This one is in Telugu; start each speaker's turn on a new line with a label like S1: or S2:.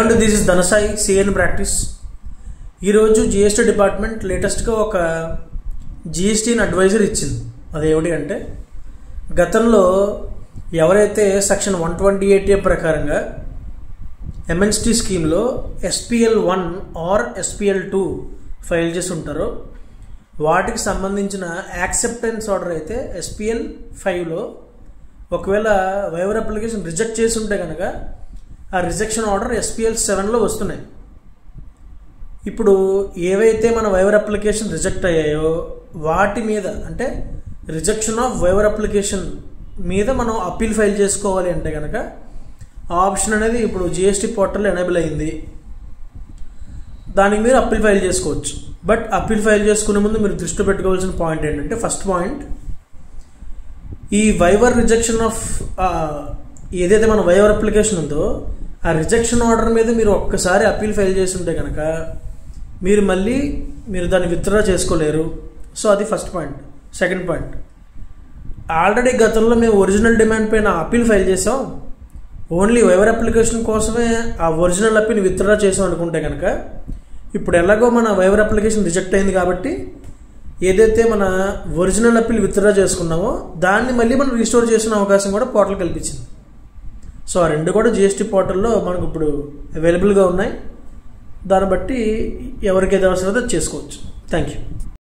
S1: And this is Dhanasai C N practice. ఈరోజు జిఎస్టీ డిపార్ట్మెంట్ లేటెస్ట్గా ఒక జిఎస్టీని అడ్వైజర్ ఇచ్చింది. అదేమిటి అంటే, గతంలో ఎవరైతే సెక్షన్ 128A ప్రకారంగా ఎంఎన్ఎస్టీ స్కీమ్లో SPL1 ఆర్ SPL2 ఫైల్ చేసి ఉంటారో వాటికి సంబంధించిన యాక్సెప్టెన్స్ ఆర్డర్ అయితే SPL5లో ఒకవేళ వైవర్ అప్లికేషన్ రిజెక్ట్ చేసి ఉంటే కనుక ఆ రిజెక్షన్ ఆర్డర్ SPL7లో వస్తున్నాయి. ఇప్పుడు ఏవైతే మన వైవర్ అప్లికేషన్ రిజెక్ట్ అయ్యాయో వాటి మీద, అంటే రిజెక్షన్ ఆఫ్ వైవర్ అప్లికేషన్ మీద మనం అప్పీల్ ఫైల్ చేసుకోవాలి అంటే కనుక ఆ ఆప్షన్ అనేది ఇప్పుడు జిఎస్టీ పోర్టల్లో ఎనేబుల్ అయింది. దానికి మీరు అప్పీల్ ఫైల్ చేసుకోవచ్చు. బట్ అప్పీల్ ఫైల్ చేసుకునే ముందు మీరు దృష్టి పెట్టుకోవాల్సిన పాయింట్ ఏంటంటే, ఫస్ట్ పాయింట్, ఈ వైవర్ రిజెక్షన్ ఆఫ్ ఏదైతే మన వైవర్ అప్లికేషన్ ఉందో ఆ రిజెక్షన్ ఆర్డర్ మీద మీరు ఒక్కసారి అప్పీల్ ఫైల్ చేసి ఉంటే కనుక మీరు దాన్ని విత్డ్రా చేసుకోలేరు. సో అది first point. Second point, already గతంలో మేము ఒరిజినల్ డిమాండ్ పైన అప్పీల్ ఫైల్ చేసాం, ఓన్లీ వైవర్ అప్లికేషన్ కోసమే ఆ ఒరిజినల్ అప్పీల్ విత్డ్రా చేసాం అనుకుంటే కనుక ఇప్పుడు ఎలాగో మన వైవర్ అప్లికేషన్ రిజెక్ట్ అయింది కాబట్టి ఏదైతే మన ఒరిజినల్ అప్పీల్ విత్డ్రా చేసుకున్నామో దాన్ని మళ్ళీ మనం రీస్టోర్ చేసిన అవకాశం కూడా పోర్టల్ కల్పించింది. సో ఆ రెండు కూడా జిఎస్టీ పోర్టల్లో మనకు ఇప్పుడు అవైలబుల్గా ఉన్నాయి. దాన్ని బట్టి ఎవరికైతే అవసరమో చేసుకోవచ్చు. Thank you.